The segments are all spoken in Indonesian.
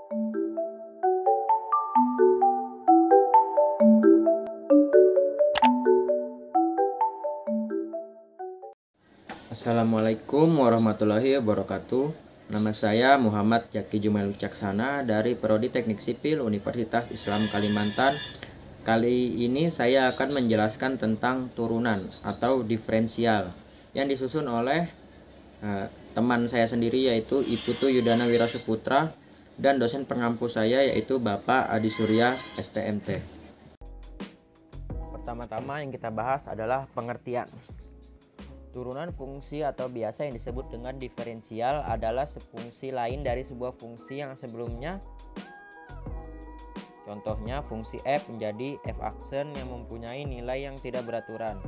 Assalamualaikum warahmatullahi wabarakatuh. Nama saya Muhammad Jaki Jumail Wicaksana dari Prodi Teknik Sipil Universitas Islam Kalimantan. Kali ini saya akan menjelaskan tentang turunan atau diferensial yang disusun oleh teman saya sendiri, yaitu Iputu Yudana Wirasuputra, dan dosen pengampu saya yaitu Bapak Adi Surya STMT. Pertama-tama yang kita bahas adalah pengertian. Turunan fungsi atau biasa yang disebut dengan diferensial adalah fungsi lain dari sebuah fungsi yang sebelumnya. Contohnya, fungsi f menjadi f aksen yang mempunyai nilai yang tidak beraturan.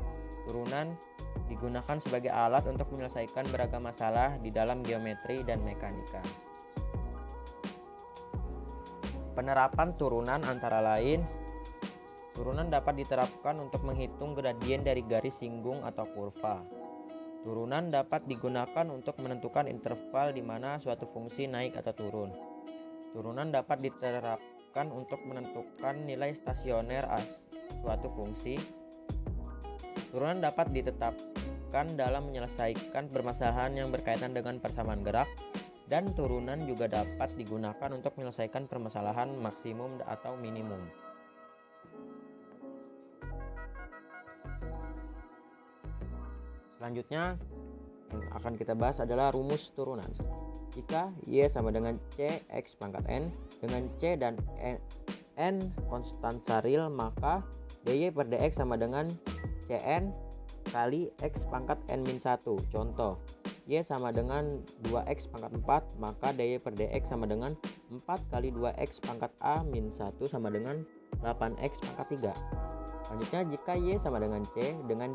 Turunan digunakan sebagai alat untuk menyelesaikan beragam masalah di dalam geometri dan mekanika. Penerapan turunan antara lain: turunan dapat diterapkan untuk menghitung gradien dari garis singgung atau kurva. Turunan dapat digunakan untuk menentukan interval di mana suatu fungsi naik atau turun. Turunan dapat diterapkan untuk menentukan nilai stasioner suatu fungsi. Turunan dapat ditetapkan dalam menyelesaikan permasalahan yang berkaitan dengan persamaan gerak, dan turunan juga dapat digunakan untuk menyelesaikan permasalahan maksimum atau minimum. Selanjutnya yang akan kita bahas adalah rumus turunan. Jika Y sama dengan C X pangkat N, dengan C dan N konstanta real, maka dy per dx sama dengan Cn kali X pangkat N-1. Contoh, Y sama dengan 2X pangkat 4, maka dy per dx sama dengan 4 kali 2X pangkat A-1 sama dengan 8X pangkat 3. Selanjutnya, jika Y sama dengan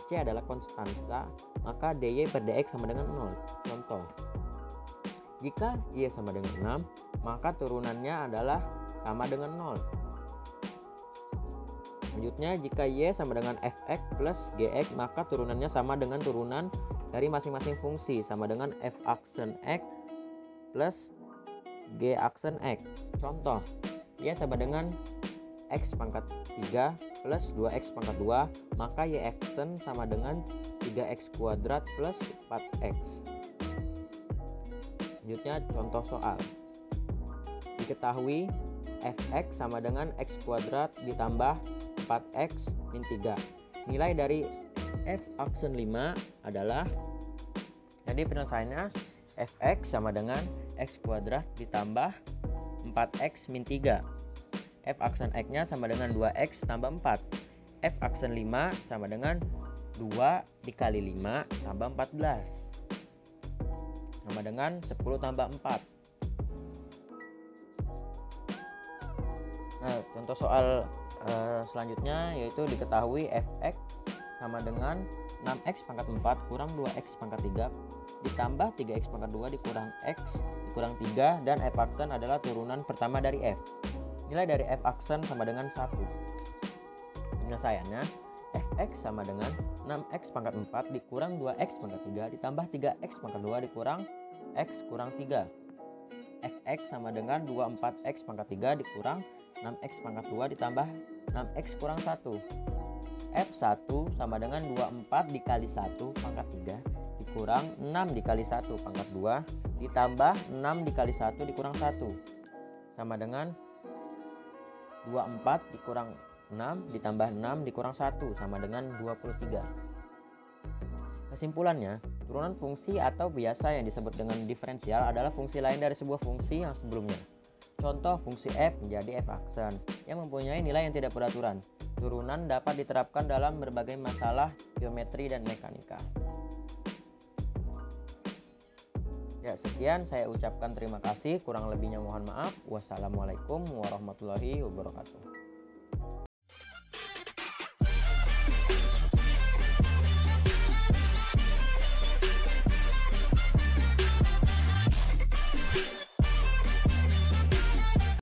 C adalah konstanta, maka dy per dx sama dengan 0. Contoh, jika Y sama dengan 6, maka turunannya adalah sama dengan 0. Selanjutnya, jika Y sama dengan fx plus gx, maka turunannya sama dengan turunan dari masing-masing fungsi, sama dengan f aksen x plus g aksen x. Contoh, Y sama dengan X pangkat 3 plus 2X pangkat 2, maka Y aksen sama dengan 3X kuadrat plus 4X. Selanjutnya, contoh soal. Diketahui Fx sama dengan X kuadrat ditambah 4X min 3. Nilai dari F aksen 5 adalah, jadi penyelesaiannya Fx sama dengan X kuadrat ditambah 4X min 3. F aksen X-nya sama dengan 2X tambah 4. F aksen 5 sama dengan 2 dikali 5 tambah 14. Sama dengan 10 tambah 4. Nah, contoh soal selanjutnya yaitu diketahui Fx sama dengan 6X pangkat 4 kurang 2X pangkat 3 ditambah 3X pangkat 2 dikurang X dikurang 3, dan F aksen adalah turunan pertama dari F. Nilai dari f aksen sama dengan 1. Penyelesaiannya, fx sama dengan 6x pangkat 4 dikurang 2x pangkat 3 ditambah 3x pangkat 2 dikurang x kurang 3. Fx sama dengan 24x pangkat 3 dikurang 6x pangkat 2 ditambah 6x kurang 1. F1 sama dengan 24 dikali 1 pangkat 3 dikurang 6 dikali 1 pangkat 2 ditambah 6 dikali 1 dikurang 1. Sama dengan 24 dikurang 6 ditambah 6 dikurang 1 sama dengan 23. Kesimpulannya, turunan fungsi atau biasa yang disebut dengan diferensial adalah fungsi lain dari sebuah fungsi yang sebelumnya. Contoh, fungsi f menjadi f aksen yang mempunyai nilai yang tidak beraturan. Turunan dapat diterapkan dalam berbagai masalah geometri dan mekanika. Ya, sekian saya ucapkan terima kasih, kurang lebihnya mohon maaf. Wassalamualaikum warahmatullahi wabarakatuh.